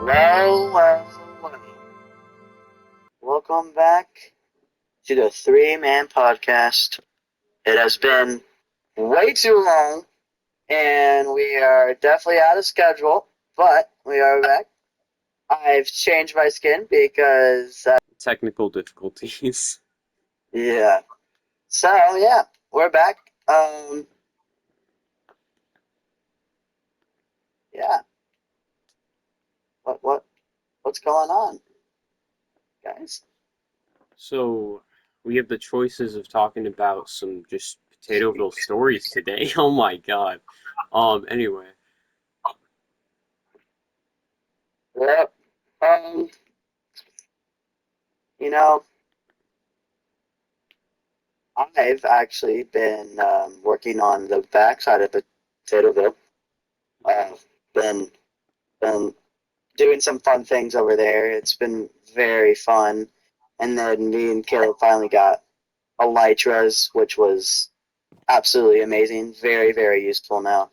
Well, well, well. Welcome back to the Three Man Podcast. It has been way too long, and we are definitely out of schedule, but we are back. I've changed my skin because, Technical difficulties. yeah. So, yeah, we're back. Yeah. What, what's going on, guys? So, we have the choices of talking about some just Potatoeville stories today. Oh my god. Anyway, Yep. Um, you know, I've actually been working on the backside of Potatoeville. I've been doing some fun things over there. It's been very fun. And then me and Caleb finally got elytras, which was absolutely amazing. Very, very useful now.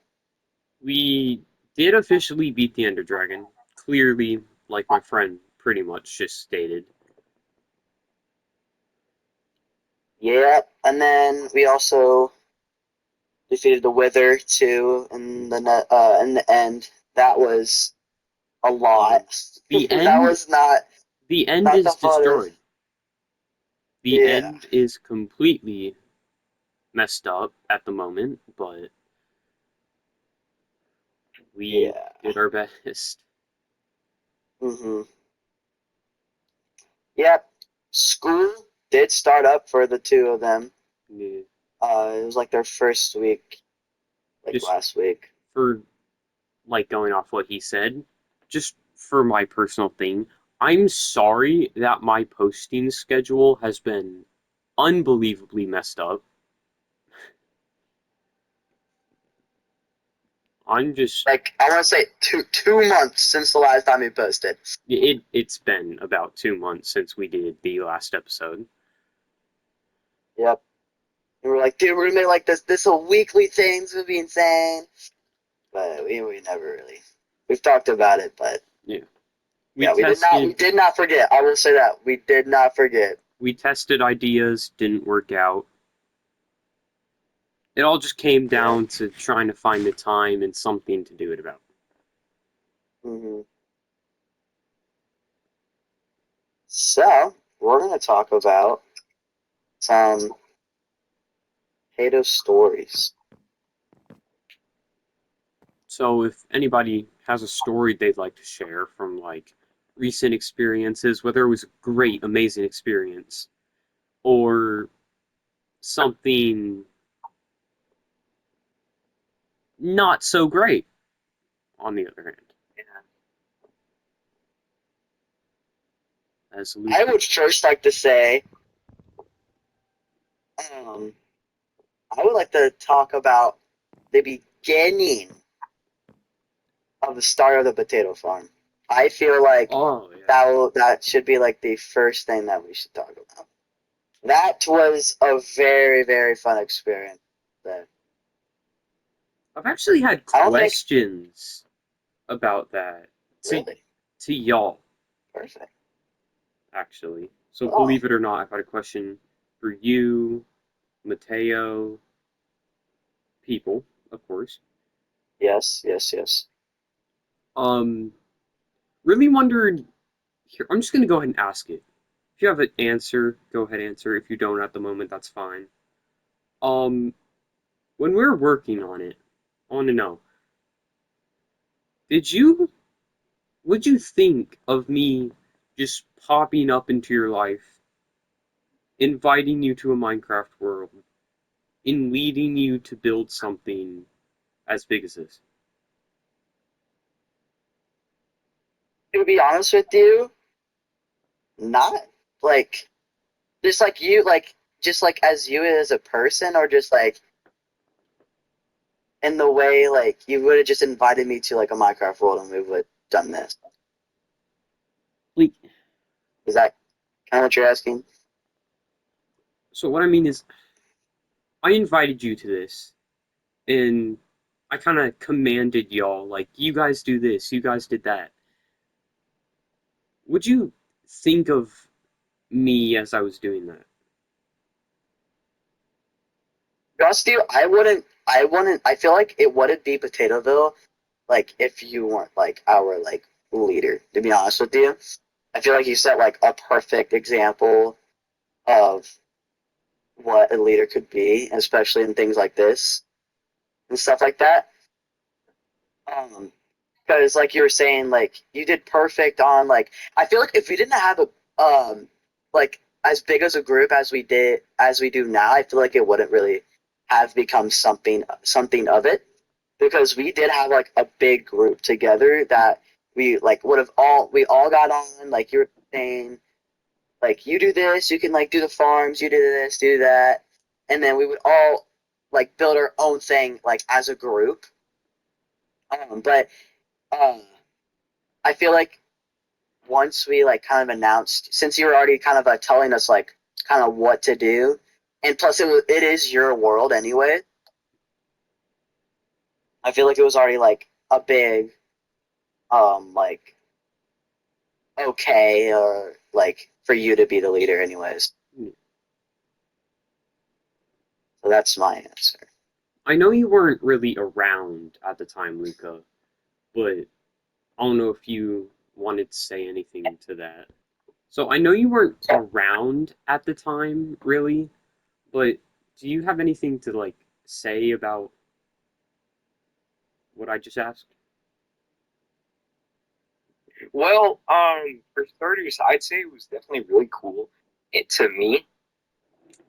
we did officially beat the Ender Dragon. Clearly, like my friend pretty much just stated. Yep. And then we also defeated the Wither too in the end. That was a Um, lot. the That end, was not the end not the is funnest. destroyed. The Yeah. end is completely messed up at the moment, but we Yeah. did our best. Mhm. Yep. School did start up for the two of them. Yeah. It was like their first week, like Just last week. for like going off what he said, just for my personal thing, I'm sorry that my posting schedule has been unbelievably messed up. I'm just Like I want to say 2 months since the last time you posted. it's been about 2 months since we did the last episode. Yep. And we're like, dude, we're gonna make like this a weekly thing. This would be insane. But we never really. We've talked about it, but Yeah. We yeah, we tested did not forget. I will say that we did not forget. we tested ideas, didn't work out. It all just came Yeah. down to trying to find the time and something to do it about. Hmm. So we're gonna talk about some Hato stories. So if anybody has a story they'd like to share from like recent experiences, whether it was a great, amazing experience or something not so great, on the other hand, as I Luke. would first like to say, um, I would like to talk about the beginning of the start of the potato farm. I feel like Oh yeah, that should be like the first thing that we should talk about. That was a very, very fun experience. That I've actually had I don't think questions about that to really to y'all perfect. actually. So Oh believe it or not, I've had a question for you, Mateo, people, of course. yes, yes, yes. Um, really wondered. Here, I'm just gonna go ahead and ask it. If you have an answer, go ahead and answer. If you don't at the moment, that's fine. Um, when we were working on it, I want to know, did you, would you think of me just popping up into your life, inviting you to a Minecraft world, and leading you to build something as big as this? To be honest with you, not like just like you, like just like as you as a person, or just like in the way like you would have just invited me to like a Minecraft world and we would have done this. Like, Is that kind of what you're asking? so what I mean is, I invited you to this, and I kind of commanded y'all, like, you guys do this, you guys did that. would you think of me as I was doing that? Honest with you, I wouldn't. I feel like it wouldn't be Potatoville, like if you weren't like our like leader. To be honest with you, I feel like you set like a perfect example of what a leader could be, especially in things like this and stuff like that. Um, because like you were saying, like you did perfect on like I feel like if we didn't have a like as big as a group as we do now, I feel like it wouldn't really have become something of it because we did have like a big group together that we like would have we all got on like you were saying like you do this, you can like do the farms, you do this, do that, and then we would all like build our own thing like as a group. But uh, I feel like once we like kind of announced, since you were already kind of telling us like kind of what to do, and plus it is your world anyway. I feel like it was already like a big like okay or like for you to be the leader anyways. So that's my answer. I know you weren't really around at the time, Luca, but I don't know if you wanted to say anything to that. So I know you weren't around at the time, really, but do you have anything to like say about what I just asked? Well, for starters, I'd say it was definitely really cool to me,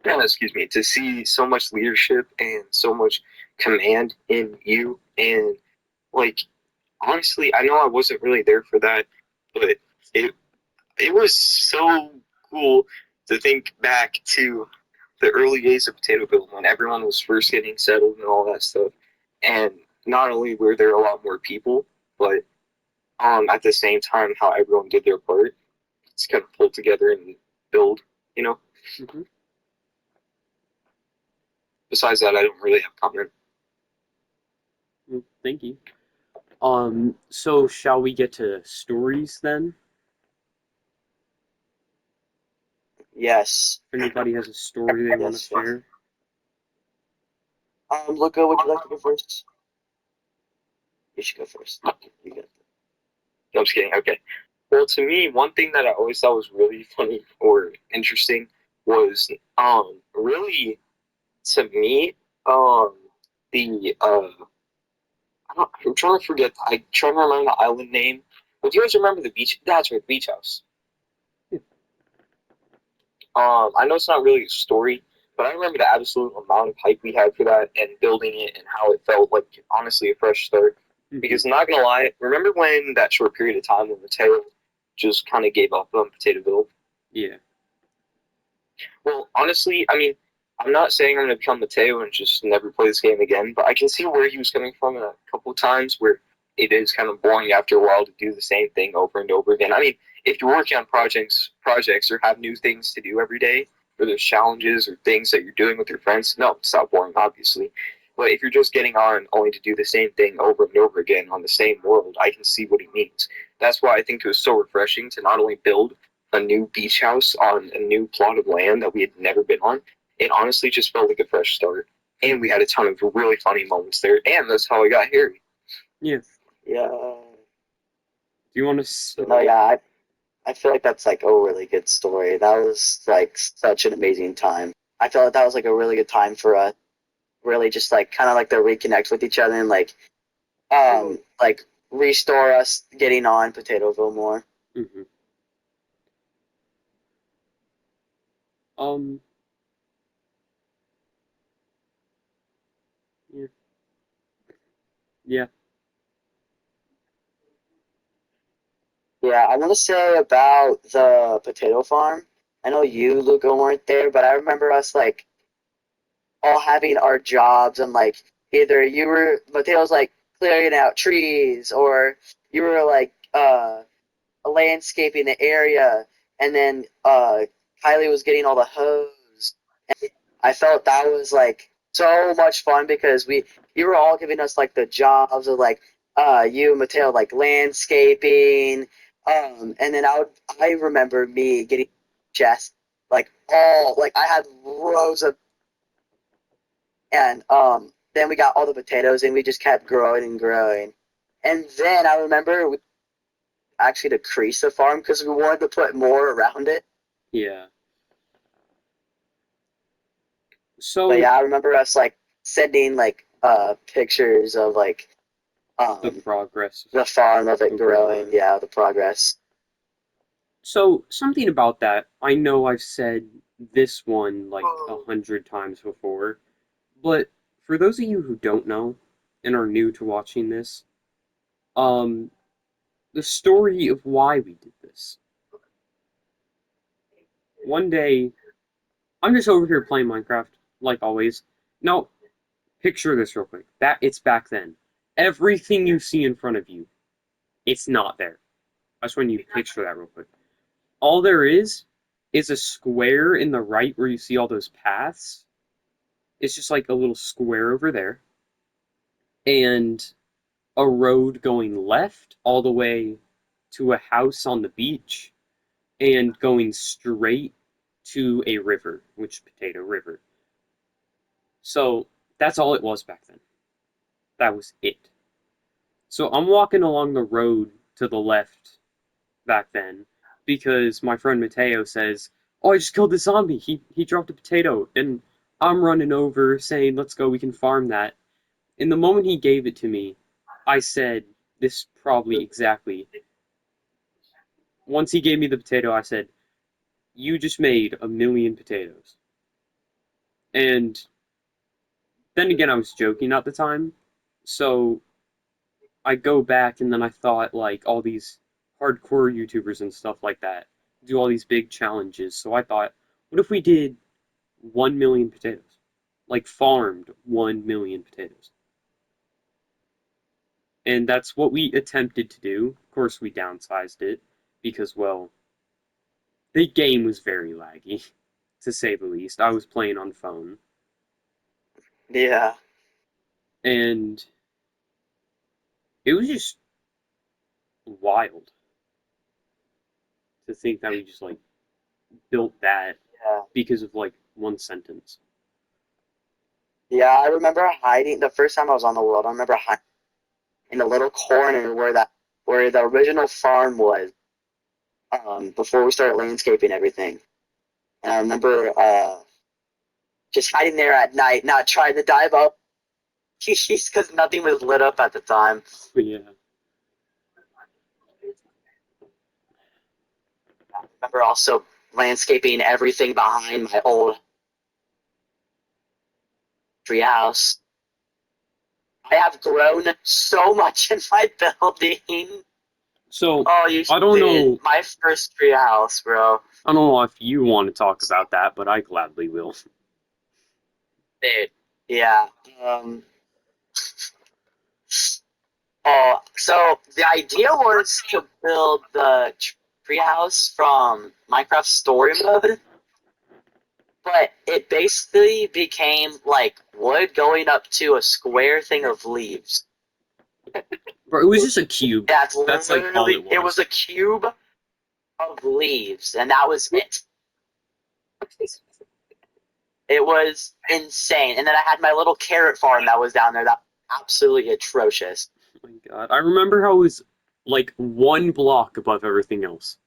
excuse me, to see so much leadership and so much command in you. And like, honestly, I know I wasn't really there for that, but it it was so cool to think back to the early days of Potatoville when everyone was first getting settled and all that stuff. And not only were there a lot more people, but at the same time, how everyone did their part. It's kind of pull together and build, you know. Mm-hmm. Besides that, I don't really have comment. Well, thank you. So shall we get to stories then? Yes, If anybody has a story they want to yes. share. Luca, would you like to go first? You should go first. You go. No, I'm just kidding. Okay. Well, to me, one thing that I always thought was really funny or interesting was really to me the I'm trying to forget. I trying to remember the island name. But do you guys remember the beach? That's right, beach house. I know it's not really a story, but I remember the absolute amount of hype we had for that and building it and how it felt like honestly a fresh start. Mm-hmm. Because I'm not gonna lie, remember when that short period of time when Mateo just kind of gave up on Potatoville? Yeah. Well, honestly, I mean, I'm not saying I'm gonna become Mateo and just never play this game again, but I can see where he was coming from a couple of times where it is kind of boring after a while to do the same thing over and over again. I mean, if you're working on projects or have new things to do every day, or there's challenges or things that you're doing with your friends, no, it's not boring, obviously. But if you're just getting on only to do the same thing over and over again on the same world, I can see what he means. That's why I think it was so refreshing to not only build a new beach house on a new plot of land that we had never been on, it honestly just felt like a fresh start. And we had a ton of really funny moments there. And that's how I got Harry. Yeah. Yeah. Do you want to? No, So, yeah. I feel like that's like a really good story. That was like such an amazing time. I feel like that was like a really good time for us. Really, just like kind of like to reconnect with each other and like restore us getting on Potatoville more. Mm-hmm. Um. Yeah. Yeah. Yeah, I want to say about the potato farm. I know you, Luca, weren't there, but I remember us like all having our jobs and like either you were Mateo's like clearing out trees or you were like landscaping the area and then Kylie was getting all the hose. I felt that was like so much fun because we you were all giving us like the jobs of like you Mateo like landscaping, And then I remember me getting just like I had rows of, and then we got all the potatoes and we just kept growing and growing. And then I remember we actually decreased the farm because we wanted to put more around it. Yeah. But So yeah, I remember us like sending like pictures of like the um progress the farm of it of growing. growing. Yeah, the progress. So something about that, I know I've said this one like 100 times before, but for those of you who don't know and are new to watching this, um, the story of why we did this. One day, I'm just over here playing Minecraft, like always. Now, picture this real quick. It's back then. Everything you see in front of you, it's not there. I just want you to picture that real quick. All there is a square in the right where you see all those paths. It's just like a little square over there, and a road going left all the way to a house on the beach, and going straight to a river, which Potato River. So that's all it was back then. That was it. So I'm walking along the road to the left back then because my friend Mateo says, "Oh, I just killed the zombie. He dropped a potato." And I'm running over saying, "Let's go. We can farm that." And the moment he gave it to me, I said this probably exactly. Once he gave me the potato, I said, "You just made 1,000,000 potatoes." And then again, I was joking at the time. So I go back and then I thought like all these hardcore YouTubers and stuff like that do all these big challenges. So I thought, what if we did 1,000,000 potatoes? Like farmed 1,000,000 potatoes. And that's what we attempted to do. Of course, we downsized it because, well, the game was very laggy, to say the least. I was playing on phone. Yeah. And it was just wild to think that we just like built that Yeah. because of like one sentence. Yeah, I remember hiding the first time I was on the world. I remember hiding in a little corner where the original farm was before we started landscaping everything. And I remember just hiding there at night, not trying to dive up because nothing was lit up at the time. But yeah. I remember also landscaping everything behind my old treehouse. I have grown so much in my building. So Oh, you I don't did know. my first treehouse, bro. I don't know if you want to talk about that, but I gladly will. Dude, yeah. So the idea was to build the treehouse from Minecraft Story Mode, but it basically became like wood going up to a square thing of leaves. Bro, it was just a cube. That's That's like all literally it it was was. a cube of leaves, and that was it. It was insane. And then I had my little carrot farm that was down there that was absolutely atrocious. Oh my god. I remember how it was like one block above everything else.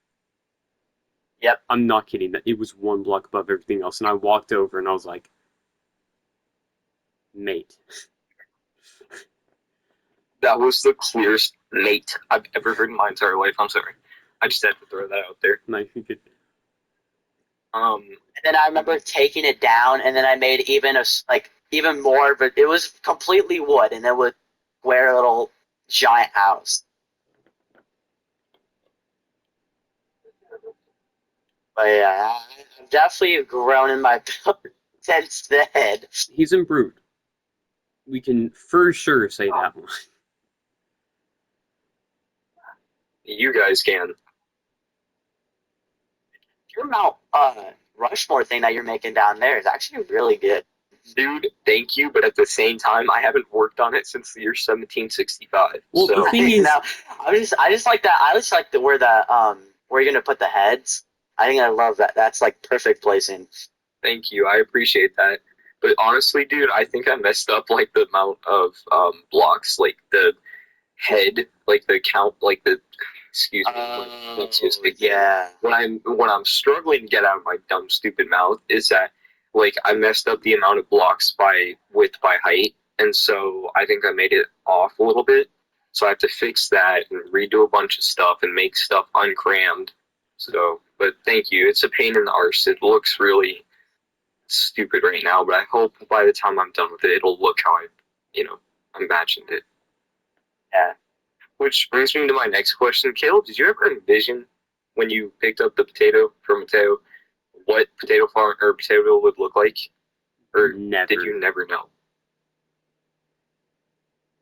Yep. I'm not kidding. That it was one block above everything else, and I walked over and I was like, "Mate." That was the clearest mate I've ever heard in my entire life. I'm sorry. I just had to throw that out there. And I think it. Um, And then I remember taking it down, and then I made even more, but it was completely wood, and it was square little giant house. But yeah, I've definitely grown in my build since then. He's improved. We can for sure say that one. you guys can. Your Mount Rushmore thing that you're making down there is actually really good. Dude, thank you, but at the same time, I haven't worked on it since the year 1765. Well, the So thing is, now, I just like that. I just like the where you're gonna put the heads. I think I love that. That's like perfect placing. thank you, I appreciate that. But honestly, dude, I think I messed up like the amount of blocks, like the head, like the count, like the excuse me, let's just Yeah. when I'm struggling to get out of my dumb stupid mouth is that like I messed up the amount of blocks by width by height, and so I think I made it off a little bit. So I have to fix that and redo a bunch of stuff and make stuff uncrammed. So, but thank you. It's a pain in the arse. It looks really stupid right now, but I hope by the time I'm done with it, it'll look how imagined it. Yeah. Which brings me to my next question. Caleb, did you ever envision when you picked up the potato from Mateo what potato farm or potato would look like? Or never. did you never know?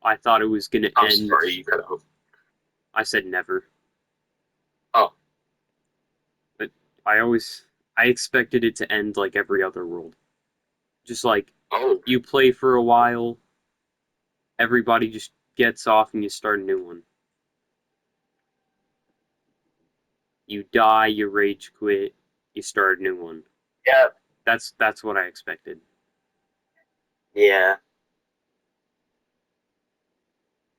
I thought it was gonna I'm end. sorry, you cut out. I said never. Oh. But I expected it to end like every other world. Just like Oh, you play for a while, everybody just gets off and you start a new one. You die, you rage quit, you start a new one. Yeah. That's what I expected. Yeah.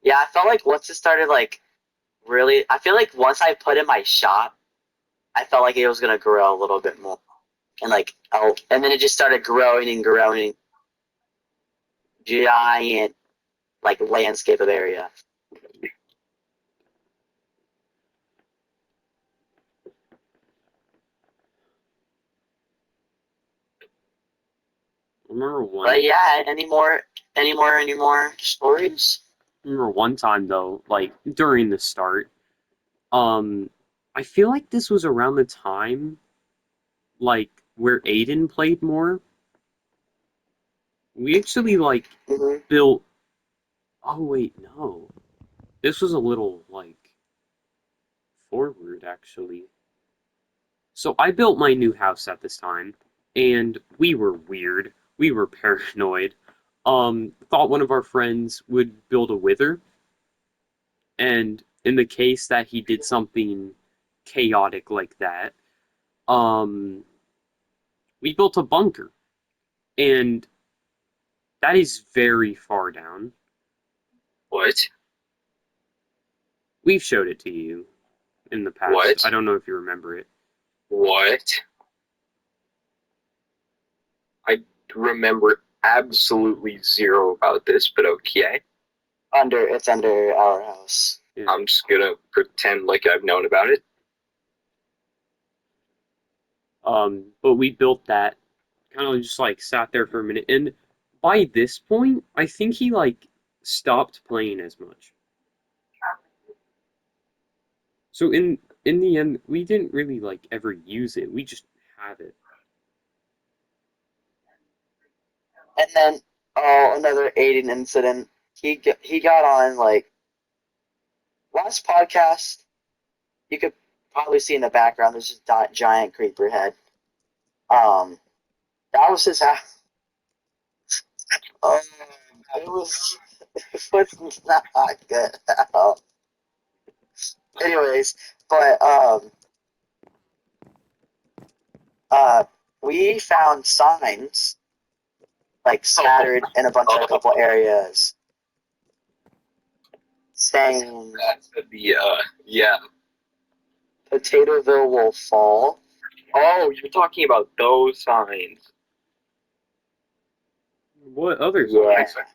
Yeah. I felt like once it started, like really, I feel like once I put in my shop, I felt like it was gonna grow a little bit more, and and then it just started growing and growing, giant like landscape of area. Remember one But yeah, any more stories? remember one time though, like during the start, um I feel like this was around the time like where Aiden played more. We actually like Mm-hmm. built oh wait, no. This was a little like forward actually. So I built my new house at this time, and we were weird. We were paranoid. Thought one of our friends would build a wither, and in the case that he did something chaotic like that, um, we built a bunker, and that is very far down. what? We've showed it to you in the past. What? I don't know if you remember it. What? I remember absolutely zero about this, but okay. It's under our house. Yeah. I'm just gonna pretend like I've known about it. But we built that, kind of just like sat there for a minute, and by this point, I think he like stopped playing as much. So in the end, we didn't really like ever use it. We just have it. And then another Aiden incident. He got on like last podcast. You could probably see in the background. There's just a giant creeper head. Um, that was his house. Um, it was it was not good at all. Anyways, but uh, we found signs like scattered in a couple areas saying That's the yeah. Potatoville will fall. Oh, you're talking about those signs. What other Yeah. signs?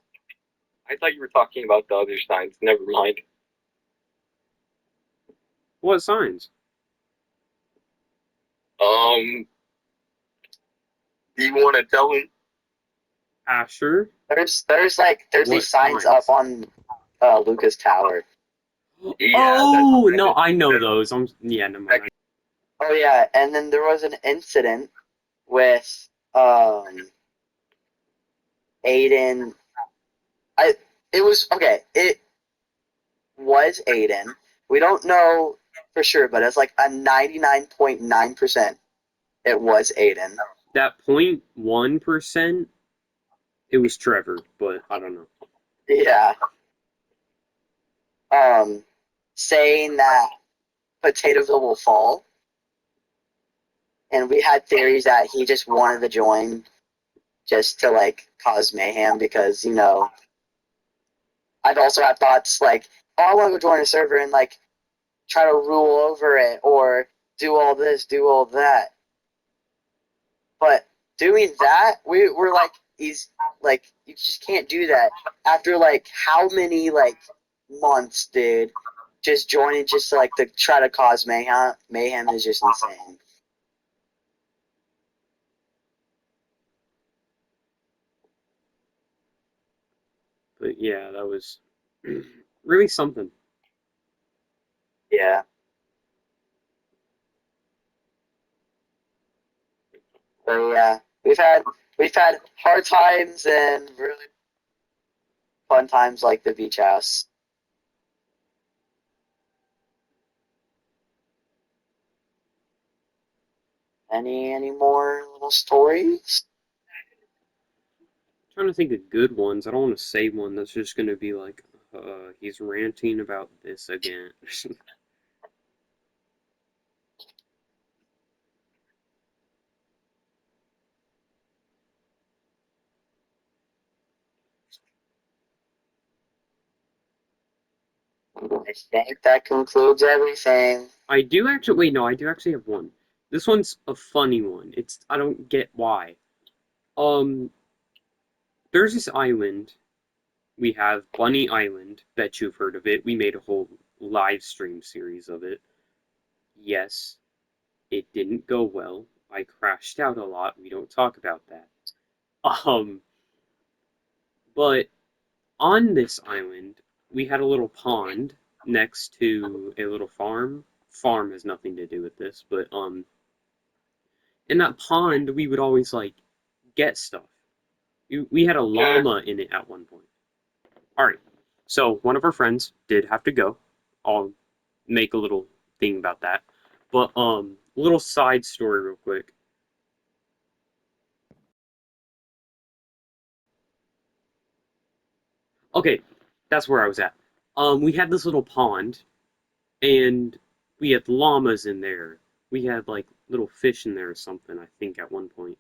I thought you were talking about the other signs. Never mind. What signs? Do you want to tell him? Asher? There's What these signs signs? up on Lucas Tower. Yeah, Oh that's- no, I know those. Never mind. Oh yeah, and then there was an incident with Aiden. I it was okay. It was Aiden. We don't know for sure, but it's like a 99.9%. It was Aiden. That 0.1%. It was Trevor, but I don't know. Yeah. Saying that Potatoeville will fall, and we had theories that he just wanted to join just to like cause mayhem because I've also had thoughts like, oh, I want to go join a server and like try to rule over it or do all this, do all that. But doing that, we're like, he's like, you just can't do that after like how many like months, dude. Just joining just to, like to try to cause mayhem. Mayhem is just insane. But yeah, that was really something. Yeah. But yeah, we've had hard times and really fun times like the beach house. Any more little stories? I'm trying to think of good ones. I don't want to say one that's just gonna be like, he's ranting about this again. I think that concludes everything. I do actually wait, no, I do actually have one. This one's a funny one. I don't get why. Um, there's this island. We have Bunny Island. Bet you've heard of it. We made a whole live stream series of it. Yes, it didn't go well. I crashed out a lot. We don't talk about that. Um, but on this island, we had a little pond next to a little farm. Farm has nothing to do with this, but in that pond we would always like get stuff. We had a llama in it at one point. All right, so one of our friends did have to go. I'll make a little thing about that. But little side story real quick. Okay, that's where I was at. We had this little pond, and we had llamas in there. We had like little fish in there or something, I think, at one point.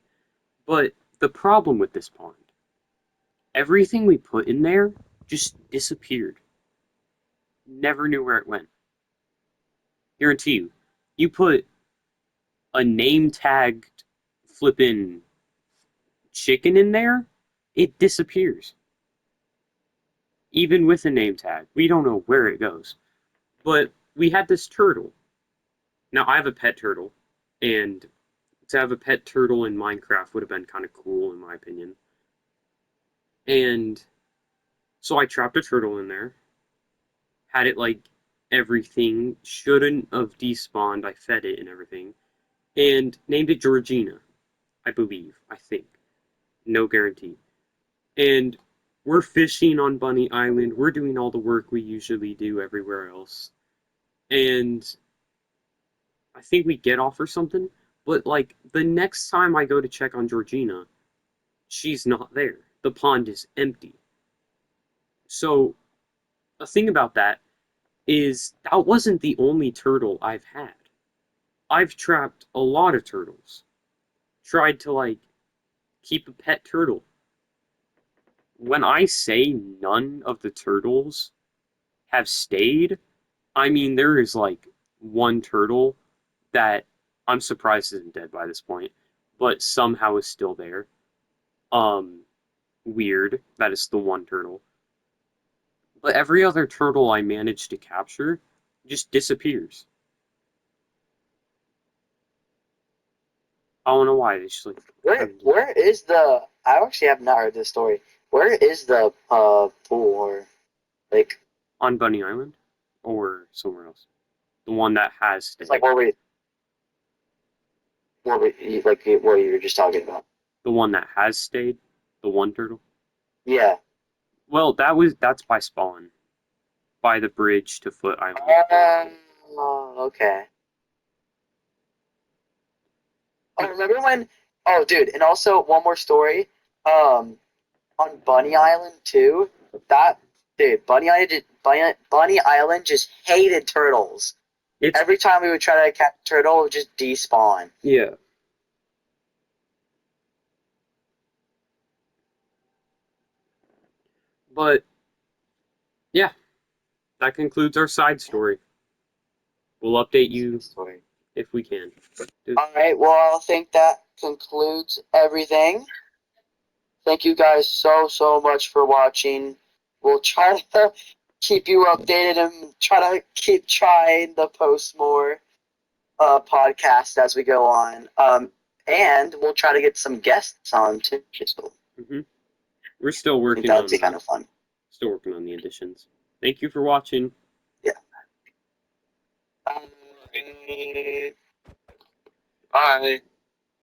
But the problem with this pond, everything we put in there just disappeared. Never knew where it went. Guarantee you, you put a name tagged flippin' chicken in there, it disappears. Even with a name tag, we don't know where it goes. But we had this turtle. Now I have a pet turtle, and to have a pet turtle in Minecraft would have been kind of cool in my opinion. And so I trapped a turtle in there, had it like everything, shouldn't have despawned. I fed it and everything, and named it Georgina, I believe. I think. No guarantee. And we're fishing on Bunny Island. We're doing all the work we usually do everywhere else. And I think we get off or something. But like the next time I go to check on Georgina, she's not there. The pond is empty. So a thing about that is that wasn't the only turtle I've had. I've trapped a lot of turtles. Tried to like keep a pet turtle. When I say none of the turtles have stayed, I mean there is like one turtle that I'm surprised isn't dead by this point, but somehow is still there. Um, Weird. That is the one turtle. But every other turtle I managed to capture just disappears. I don't know why. They just like Where is the? I actually have not heard this story. Where is the pool or like? on Bunny Island or somewhere else. The one that has It's stayed. like what we like what you were just talking about. The one that has stayed. The one turtle. Yeah. Well, that's by Spawn, by the bridge to Foot Island. Okay. Oh, remember when? Oh, dude, and also one more story. Um, on Bunny Island too. That dude, Bunny Island just hated turtles. It's Every time we would try to catch a turtle, it would just despawn. yeah. But yeah, that concludes our side story. We'll update you if we can. All right, well, I think that concludes everything. Thank you guys so much for watching. We'll try to keep you updated and try to keep trying to post more podcasts as we go on. And we'll try to get some guests on too. Mm-hmm. We're still I think working that on would be kind of fun. Still working on the additions. Thank you for watching. Yeah. Bye.